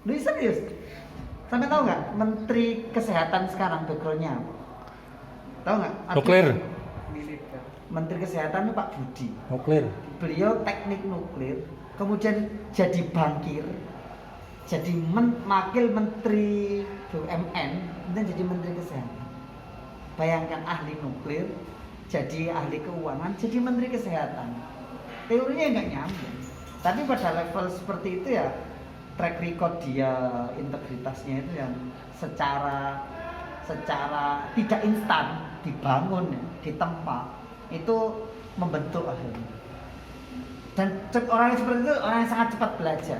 Lu serius? Sampai tahu nggak Menteri Kesehatan sekarang backgroundnya apa? Tahu nggak? Nuklir. Menteri Kesehatan itu Pak Budi. Nuklir. Beliau teknik nuklir, kemudian jadi bankir, jadi wakil Menteri BUMN, kemudian jadi Menteri Kesehatan. Bayangkan ahli nuklir, jadi ahli keuangan, jadi Menteri Kesehatan. Teorinya nggak nyambung. Tapi pada level seperti itu ya, track record dia, integritasnya itu yang secara tidak instan dibangun, ditempa, itu membentuk akhirnya. Dan orang yang seperti itu orang yang sangat cepat belajar.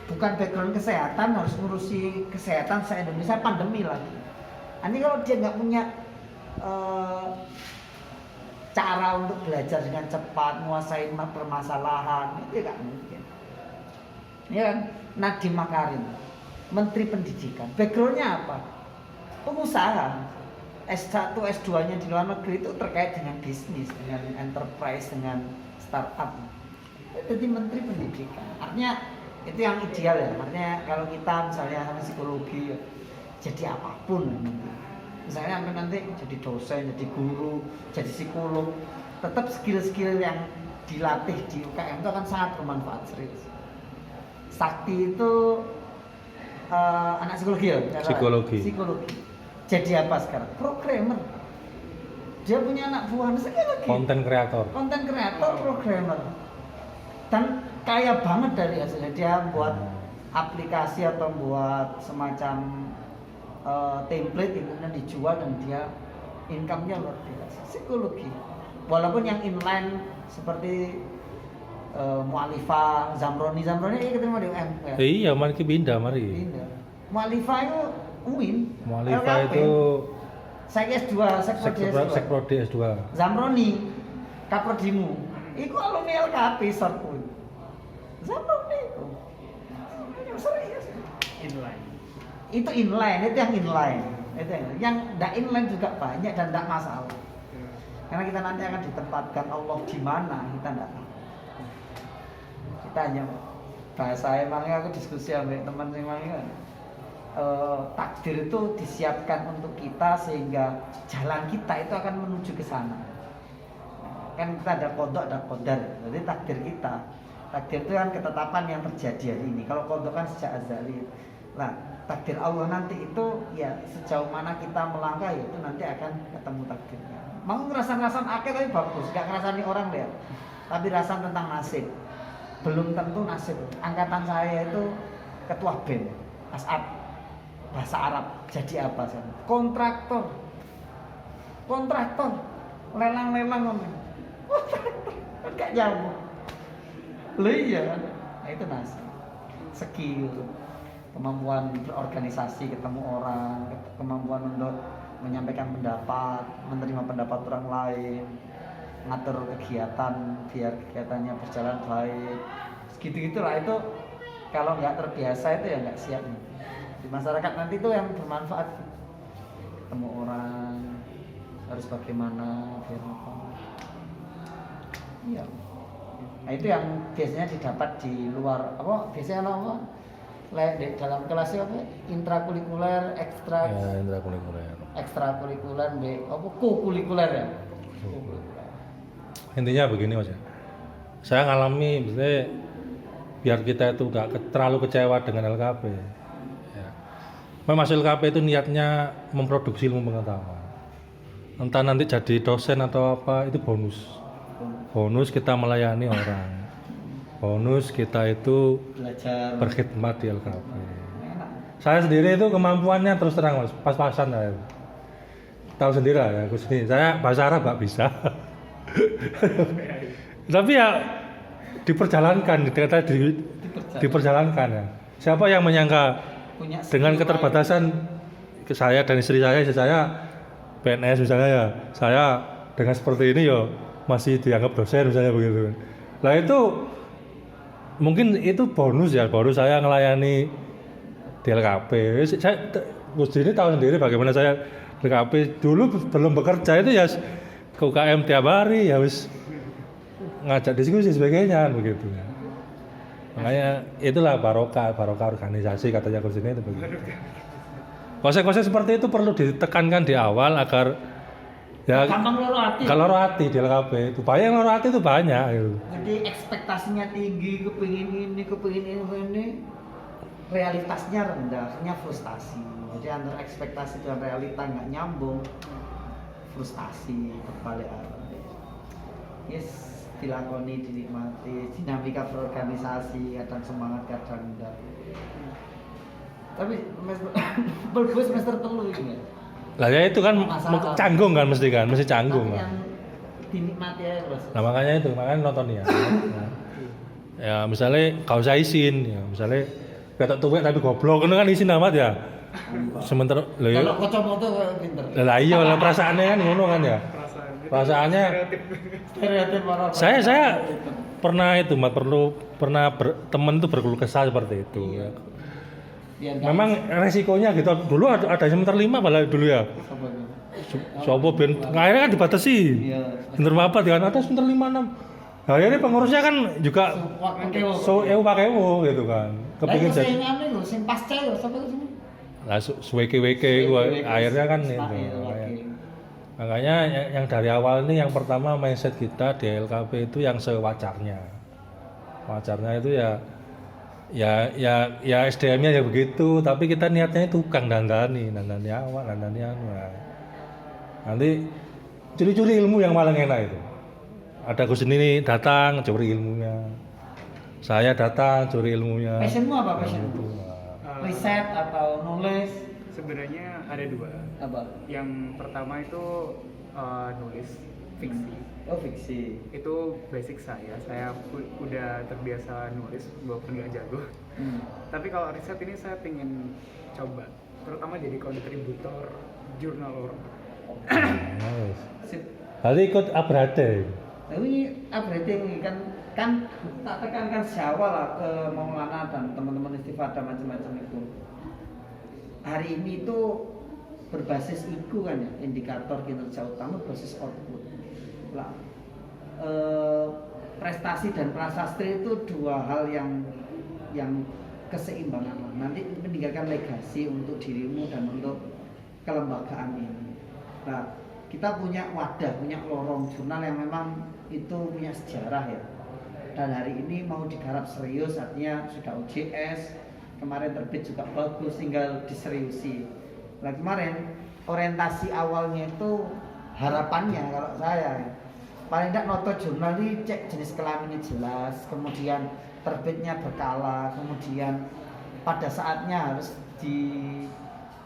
Bukan background kesehatan harus ngurusi kesehatan se-Indonesia pandemi lagi. Ini kalau dia nggak punya cara untuk belajar dengan cepat, menguasai permasalahan, itu nggak mungkin. Ya kan? Nadiem Makarim, Menteri Pendidikan, backgroundnya apa? Pengusaha. S1, S2-nya di luar negeri itu terkait dengan bisnis, dengan enterprise, dengan startup. Jadi Menteri Pendidikan. Artinya itu yang ideal ya. Artinya kalau kita misalnya sama psikologi ya, jadi apapun nanti. Misalnya nanti jadi dosen, jadi guru, jadi psikolog, tetap skill-skill yang dilatih di UKM itu akan sangat bermanfaat serius. Sakti itu anak psikologi ya? Psikologi. Jadi apa sekarang? Programmer. Dia punya anak buah psikologi. Konten kreator, Programmer. Dan kaya banget dari hasilnya. Dia buat aplikasi atau buat semacam template yang kemudian dijual dan dia income-nya luar biasa. Psikologi. Walaupun yang inline seperti Mu'alifah, Zamroni ini ketemu di UM ya? Iya, mari pindah. Mu'alifah itu UIN. Mu'alifah LKP. itu Saya S2, Sekprodi S2. Zamroni, Kaprodimu. Iku alumni LKP sorku. Zamroni itu. Serius. Itu inline, itu yang inline. Itu yang enggak inline juga banyak dan enggak masalah. Karena kita nanti akan ditempatkan Allah di mana kita enggak tahu. Kita hanya bahasa emangnya aku diskusi sama teman emangnya takdir itu disiapkan untuk kita sehingga jalan kita itu akan menuju ke sana. Kan kita ada kodok, ada kodar. Jadi takdir itu kan ketetapan yang terjadi hari ini. Kalau kodok kan sejak azali. Nah, takdir Allah nanti itu ya sejauh mana kita melangkah ya itu nanti akan ketemu takdirnya. Mau ngerasan akhir tapi bagus, gak ngerasani orang lihat. Tapi rasa tentang nasib. Belum tentu nasib. Angkatan saya itu ketua BEM, As'ad. Bahasa Arab jadi apa sih? Kontraktor, lelang nggak nyambung. Iya, nah itu nasib. Skill, kemampuan berorganisasi, ketemu orang, kemampuan untuk menyampaikan pendapat, menerima pendapat orang lain, ngatur kegiatan biar kegiatannya berjalan baik. Segitu-gitulah itu kalau nggak terbiasa itu ya nggak siap. Di masyarakat nanti itu yang bermanfaat, ketemu orang harus bagaimana biar apa. Iya. Nah itu yang biasanya didapat di luar apa biasanya apa dalam kelasnya apa intrakurikuler ekstrakurikuler apa kokurikuler ya. Intinya begini Mas ya. Saya ngalami misalnya biar kita itu nggak terlalu kecewa dengan LKP. Memang masuk LKP itu niatnya memproduksi ilmu pengetahuan. Entah nanti jadi dosen atau apa, itu bonus. Bonus kita melayani orang. Bonus kita itu Belajar berkhidmat di LKP. Saya sendiri itu kemampuannya terus terang Mas, pas-pasan saya. Tahu sendiri lah ya, aku sendiri. Saya bahasa Arab nggak bisa. Tapi ya diperjalankan, diperjalankan ya. Siapa yang menyangka dengan keterbatasan saya dan istri saya PNS misalnya ya, saya dengan seperti ini ya masih dianggap dosen misalnya begitu. Nah itu mungkin itu bonus ya, baru saya ngelayani di LKP. Saya Gus ini tahu sendiri bagaimana saya LKP dulu belum bekerja itu ya ke UKM tiap hari ya wis ngajak diskusi sebagainya begitu ya. Makanya itulah barokah organisasi katanya Gus ini itu begitu. Konsep-konsep seperti itu perlu ditekankan di awal agar ya gampang loro hati. kalau loro hati di LKP itu banyak yang loro hati itu banyak gitu. Jadi ekspektasinya tinggi, kepingin ini, realitasnya rendah, akhirnya frustasi. Jadi antara ekspektasi dan realita nggak nyambung, frustasi terbalik arah. Yes, dilakoni, dinikmati, dinamika berorganisasi, kadang semangat, kadang enggak. Tapi semester telu ini ya. Lah ya itu kan Masalah. canggung kan mesti canggung Tapi kan. yang dinikmati aja terus. Nah makanya nonton ya. Ya misalnya kau usah izin ya, misalnya kata tuwek tapi goblok itu kan izin amat ya. Sementara Kalau kacamata pinter. lah iya lah perasaannya kan ngono kan ya. Perasaannya Stereotip orang. saya pernah itu teman tuh berkeluh kesah seperti itu ya. Memang resikonya gitu dulu ada semester 5 malah dulu ya. Sopo ben akhirnya kan dibatasi. Iya. Bener apa kan ada semester 5 6. Akhirnya pengurusnya kan juga pakai gitu kan. Kepikir jadi. jadi. Sing anu lho, sing pasca lho, sapa sini? Lah suweke-weke gua akhirnya kan itu. Makanya yang dari awal ini yang pertama mindset kita di LKP itu yang sewajarnya. Wajarnya itu ya SDM-nya ya begitu, tapi kita niatnya itu tukang dandani awak, dandani anu. Nanti curi-curi ilmu yang paling enak itu. Ada Gus ini datang curi ilmunya. Saya datang curi ilmunya. Passionmu apa passion? Riset atau nulis? Sebenarnya ada dua. Apa? Yang pertama itu nulis fiksi. Oh, fiksi. Itu basic saya udah terbiasa nulis walaupun nggak jago. Tapi kalau riset ini saya pengen coba, terutama jadi kontributor jurnal orang. Sip. Hari ikut abrade. Tapi upgrading kan tak tekankan sejauh lah ke Maulana dan teman-teman istifadah macam-macam itu. Hari ini itu berbasis IQ kan ya, indikator kinerja utama berbasis output. Lah, prestasi dan prasastri itu dua hal yang keseimbangan lah. Nanti meninggalkan legasi untuk dirimu dan untuk kelembagaan ini. Nah, kita punya wadah, punya lorong jurnal yang memang itu punya sejarah ya. Dan hari ini mau digarap serius, artinya sudah UJS, kemarin terbit juga bagus, tinggal diseriusi. Nah kemarin orientasi awalnya itu harapannya kalau saya ya, paling tidak noto jurnal ini cek jenis kelaminnya jelas, kemudian terbitnya berkala, kemudian pada saatnya harus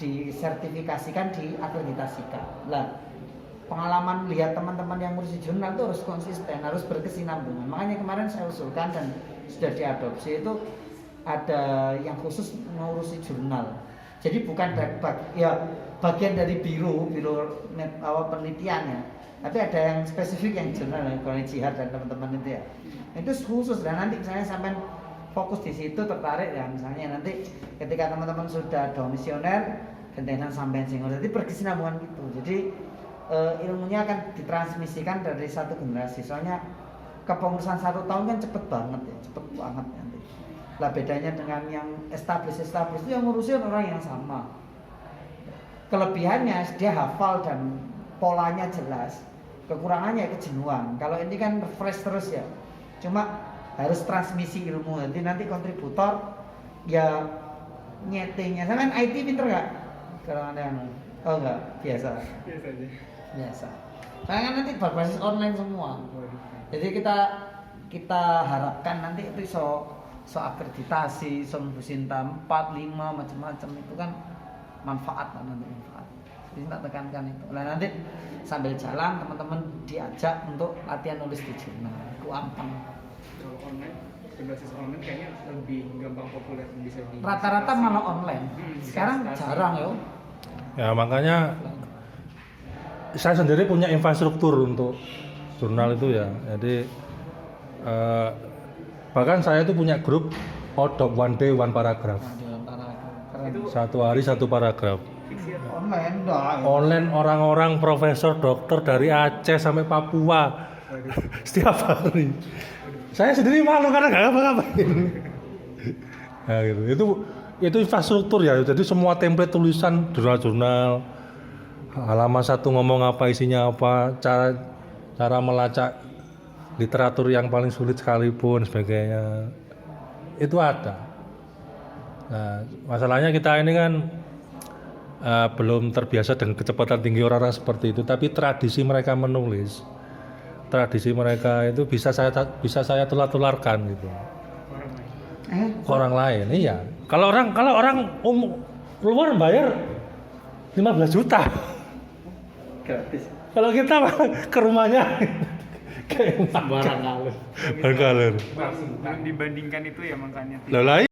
disertifikasikan, diakreditasikan. Lah pengalaman lihat teman-teman yang ngurusi jurnal itu harus konsisten, harus berkesinambungan. Makanya kemarin saya usulkan dan sudah diadopsi itu ada yang khusus ngurusi jurnal. Jadi bukan bagian dari biro penelitian ya, tapi ada yang spesifik yang jurnal, yang jihad dan teman-teman itu ya. Itu khusus dan nanti misalnya sampai fokus di situ tertarik ya, misalnya nanti ketika teman-teman sudah domisioner gentenan sampai singgul, jadi berkesinambungan gitu. Jadi ilmunya akan ditransmisikan dari satu generasi. Soalnya kepengurusan 1 tahun kan cepet banget nanti. Lah bedanya dengan yang established itu yang ngurusin orang yang sama. Kelebihannya dia hafal dan polanya jelas. Kekurangannya kejenuhan. Kalau ini kan fresh terus ya. Cuma harus transmisi ilmu. Nanti kontributor ya nyetingnya. Saya kan IT pinter nggak? Kalau ada yang oh enggak, biasa aja. Soalnya kan nanti berbasis online semua. Jadi kita harapkan nanti itu so akreditasi, so Businta 4, 5 macam-macam itu kan manfaat. Jadi tak tekankan itu. Nah nanti sambil jalan teman-teman diajak untuk latihan nulis di jurnal. Itu gampang. Kalau online, berbasis online kayaknya lebih gampang populer bisa di. Rata-rata malah online. Sekarang jarang yo. Ya makanya saya sendiri punya infrastruktur untuk jurnal itu ya. Jadi bahkan saya itu punya grup Odop one day one paragraph. Satu hari satu paragraf. Online dah. Online orang-orang profesor dokter dari Aceh sampai Papua setiap hari. Saya sendiri malu karena nggak ngapa-ngapain. Nah, gitu. Itu infrastruktur ya. Jadi semua template tulisan jurnal-jurnal, halaman 1 ngomong apa, isinya apa, cara melacak literatur yang paling sulit sekalipun sebagainya. Itu ada. Nah, masalahnya kita ini kan belum terbiasa dengan kecepatan tinggi orang-orang seperti itu, tapi tradisi mereka menulis, tradisi mereka itu bisa saya tularkan gitu ke orang lain. Iya, kalau orang luar bayar 15 juta Gratis. kalau kita ke rumahnya kayak Sembarang alur. alur. Belum dibandingkan itu ya makanya. Lah